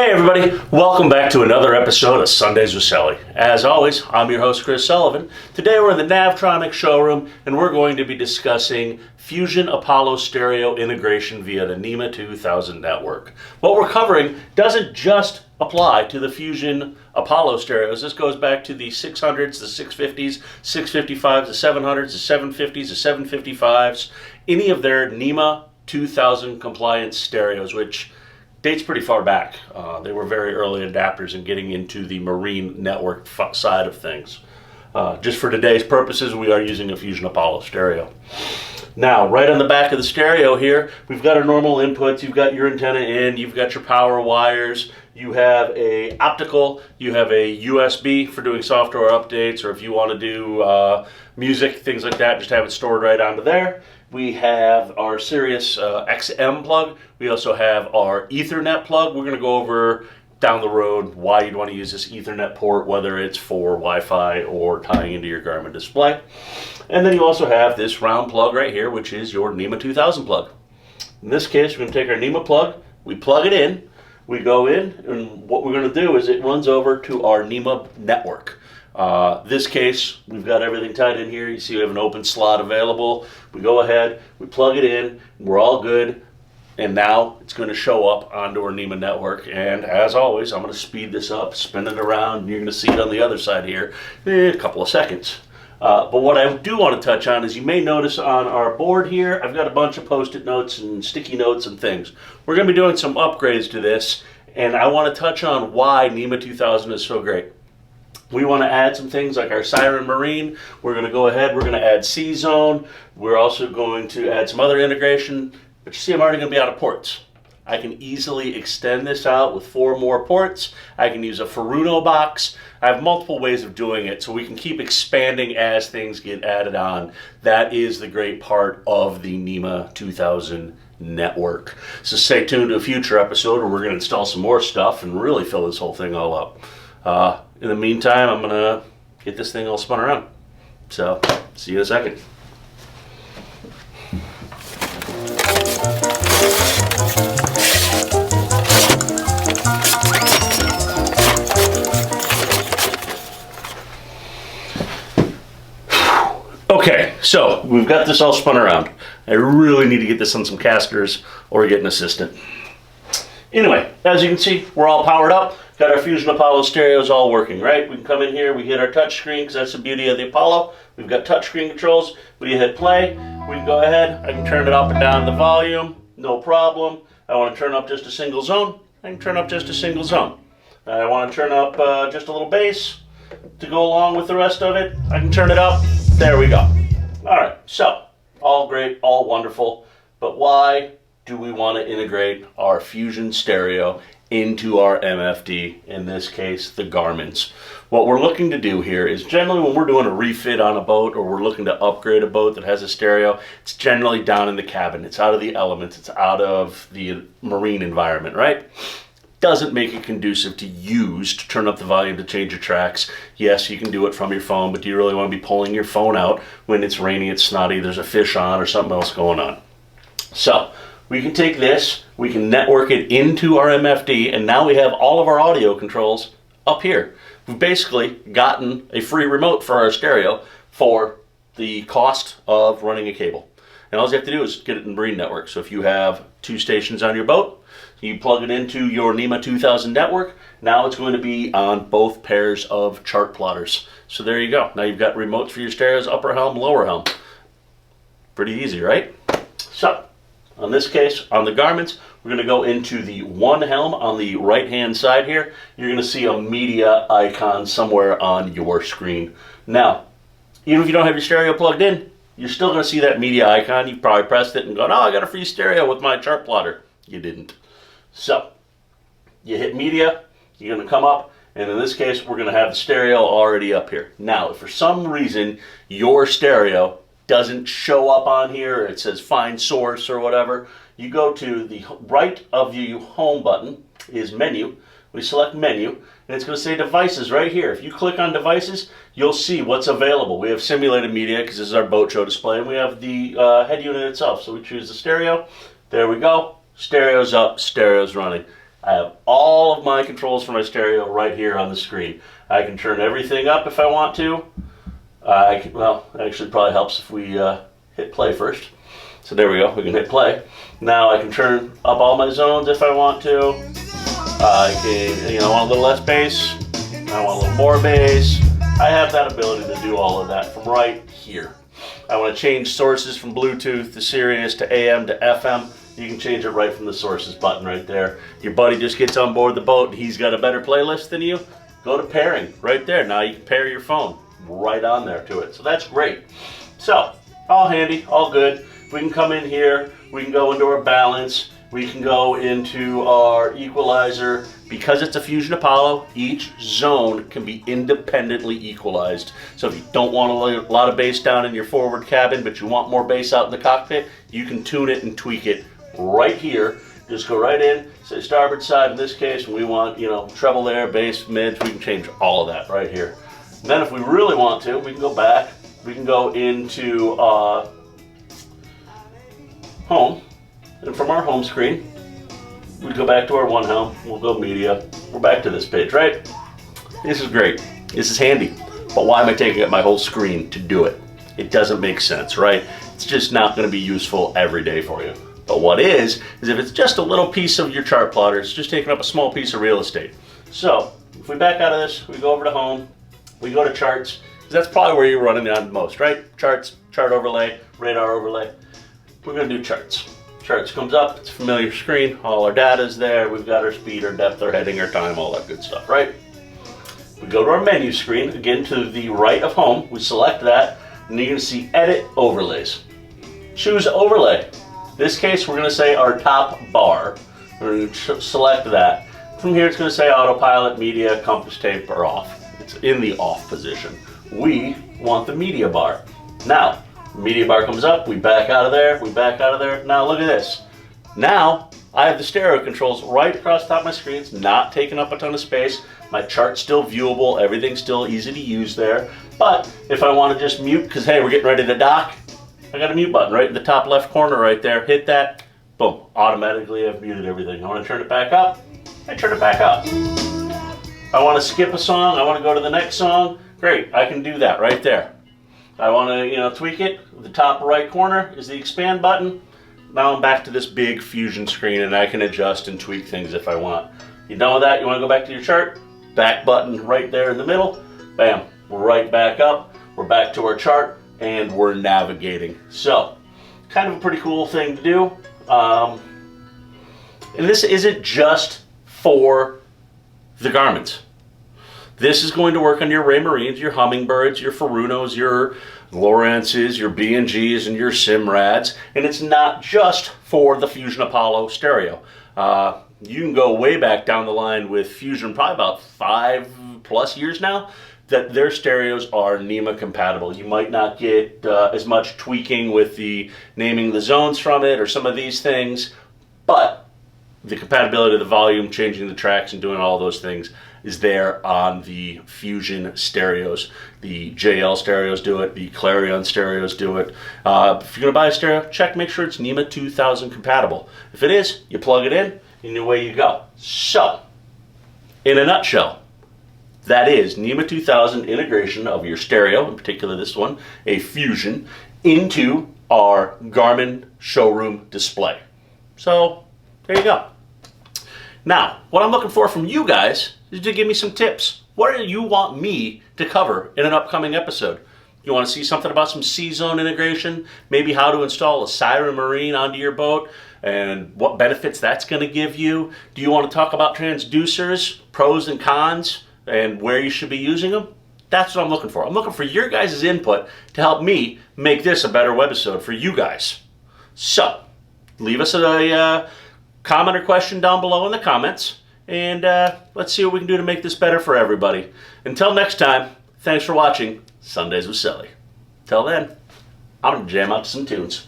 Hey everybody, welcome back to another episode of Sundays with Sully. As always, I'm your host Chris Sullivan. Today we're in the Navtronics showroom and we're going to be discussing Fusion Apollo stereo integration via the NEMA 2000 network. What we're covering doesn't just apply to the Fusion Apollo stereos. This goes back to the 600s, the 650s, 655s, the 700s, the 750s, the 755s, any of their NEMA 2000 compliance stereos, which dates pretty far back. They were very early adapters in getting into the marine network side of things. Just for today's purposes, we are using a Fusion Apollo stereo. Now, right on the back of the stereo here, we've got our normal inputs. You've got your antenna in, you've got your power wires, you have a optical, you have a USB for doing software updates, or if you want to do music, things like that, just have it stored right onto there. We have our Sirius XM plug. We also have our Ethernet plug. We're going to go over down the road why you'd want to use this Ethernet port, whether it's for Wi-Fi or tying into your Garmin display. And then you also have this round plug right here, which is your NEMA 2000 plug. In this case, we're going to take our NEMA plug, we plug it in, we go in, and what we're going to do is it runs over to our NEMA network. This case, we've got everything tied in here. You see we have an open slot available. We go ahead, we plug it in, we're all good, and now it's going to show up onto our NEMA network. And as always, I'm going to speed this up, spin it around, and you're going to see it on the other side here in a couple of seconds. But what I do want to touch on is you may notice on our board here, I've got a bunch of post-it notes and sticky notes and things. We're going to be doing some upgrades to this, and I want to touch on why NEMA 2000 is so great. We want to add some things like our Siren Marine. We're going to go ahead, we're going to add C-Zone. We're also going to add some other integration. But you see, I'm already going to be out of ports. I can easily extend this out with 4 more ports. I can use a Furuno box. I have multiple ways of doing it, so we can keep expanding as things get added on. That is the great part of the NEMA 2000 network. So stay tuned to a future episode where we're going to install some more stuff and really fill this whole thing all up. In the meantime, I'm going to get this thing all spun around. So, see you in a second. Okay, so we've got this all spun around. I really need to get this on some casters or get an assistant. Anyway, as you can see, we're all powered up. Got our Fusion Apollo stereos all working, right? We can come in here, we hit our touch screen, because that's the beauty of the Apollo. We've got touch screen controls. We hit play, we can go ahead, I can turn it up and down the volume, no problem. I want to turn up just a single zone, I can turn up just a single zone. I want to turn up just a little bass to go along with the rest of it, I can turn it up. There we go. Alright, so, all great, all wonderful, but why do we want to integrate our Fusion stereo into our MFD, in this case the Garmin's? What we're looking to do here is generally when we're doing a refit on a boat or we're looking to upgrade a boat that has a stereo, it's generally down in the cabin, it's out of the elements, it's out of the marine environment, right? Doesn't make it conducive to use to turn up the volume to change your tracks. Yes, you can do it from your phone, but do you really want to be pulling your phone out when it's rainy, it's snotty, there's a fish on or something else going on? So we can take this, we can network it into our MFD, and now we have all of our audio controls up here. We've basically gotten a free remote for our stereo for the cost of running a cable. And all you have to do is get it in Marine network. So if you have 2 stations on your boat, you plug it into your NEMA 2000 network, now it's going to be on both pairs of chart plotters. So there you go. Now you've got remotes for your stereos, upper helm, lower helm. Pretty easy, right? So, on this case, on the Garmin's, we're going to go into the one helm on the right-hand side here. You're going to see a media icon somewhere on your screen. Now, even if you don't have your stereo plugged in, you're still going to see that media icon. You've probably pressed it and gone, oh, I got a free stereo with my chart plotter. You didn't. So, you hit media, you're going to come up, and in this case, we're going to have the stereo already up here. Now, if for some reason your stereo doesn't show up on here, it says find source or whatever, you go to the right of the home button is menu. We select menu, and it's going to say devices right here. If you click on devices, you'll see what's available. We have simulated media because this is our boat show display, and we have the head unit itself. So we choose the stereo. There we go. Stereo's up, stereo's running. I have all of my controls for my stereo right here on the screen. I can turn everything up if I want to. Well, it actually probably helps if we hit play first. So there we go, we can hit play. Now I can turn up all my zones if I want to. I can, I want a little less bass. I want a little more bass. I have that ability to do all of that from right here. I want to change sources from Bluetooth to Sirius to AM to FM. You can change it right from the sources button right there. Your buddy just gets on board the boat and he's got a better playlist than you. Go to pairing right there. Now you can pair your phone right on there to it. So that's great. So all handy, all good. We can come in here. We can go into our balance. We can go into our equalizer. Because it's a Fusion Apollo, each zone can be independently equalized. So if you don't want a lot of bass down in your forward cabin, but you want more bass out in the cockpit, you can tune it and tweak it right here. Just go right in, say starboard side in this case, and we want, treble there, bass, mids, we can change all of that right here. And then if we really want to, we can go back, we can go into home, and from our home screen, we go back to our one helm, we'll go media, we're back to this page, right? This is great, this is handy, but why am I taking up my whole screen to do it? It doesn't make sense, right? It's just not gonna be useful every day for you. But what is if it's just a little piece of your chart plotter, it's just taking up a small piece of real estate. So if we back out of this, we go over to home, we go to charts, because that's probably where you're running on most, right? Charts, chart overlay, radar overlay. We're gonna do charts. Charts comes up, it's a familiar screen, all our data's there, we've got our speed, our depth, our heading, our time, all that good stuff, right? We go to our menu screen, again to the right of home, we select that, and you're gonna see edit overlays. Choose overlay. In this case, we're gonna say our top bar. We're gonna select that. From here, it's gonna say autopilot, media, compass tape are off. It's in the off position. We want the media bar. Now, media bar comes up, we back out of there, we back out of there. Now look at this. Now, I have the stereo controls right across the top of my screen. It's not taking up a ton of space. My chart's still viewable, everything's still easy to use there. But if I want to just mute, because hey, we're getting ready to dock, I got a mute button right in the top left corner right there. Hit that, boom, automatically I've muted everything. I want to turn it back up, I turn it back up. I want to skip a song, I want to go to the next song, great, I can do that right there. I want to, tweak it. The top right corner is the expand button. Now I'm back to this big Fusion screen and I can adjust and tweak things if I want. You done with that? You want to go back to your chart? Back button right there in the middle. Bam, we're right back up. We're back to our chart and we're navigating. So, kind of a pretty cool thing to do. And this isn't just for the Garmins. This is going to work on your Ray Marines, your Hummingbirds, your Furunos, your Lawrences, your B&Gs, and your Simrads. And it's not just for the Fusion Apollo stereo. You can go way back down the line with Fusion, probably about 5+ years now, that their stereos are NEMA compatible. You might not get as much tweaking with the naming the zones from it or some of these things, but the compatibility of the volume, changing the tracks and doing all those things is there on the Fusion stereos. The JL stereos do it, the Clarion stereos do it. If you're gonna buy a stereo, check, make sure it's NEMA 2000 compatible. If it is, you plug it in and away you go. So, in a nutshell, that is NEMA 2000 integration of your stereo, in particular this one, a Fusion, into our Garmin showroom display. So, there you go. Now, what I'm looking for from you guys is to give me some tips. What do you want me to cover in an upcoming episode? You want to see something about some C-zone integration? Maybe how to install a Siren Marine onto your boat and what benefits that's going to give you? Do you want to talk about transducers, pros and cons, and where you should be using them? That's what I'm looking for. I'm looking for your guys' input to help me make this a better webisode for you guys. So, leave us a comment or question down below in the comments, and let's see what we can do to make this better for everybody. Until next time, thanks for watching Sundays with Sully. Till then, I'm going to jam out to some tunes.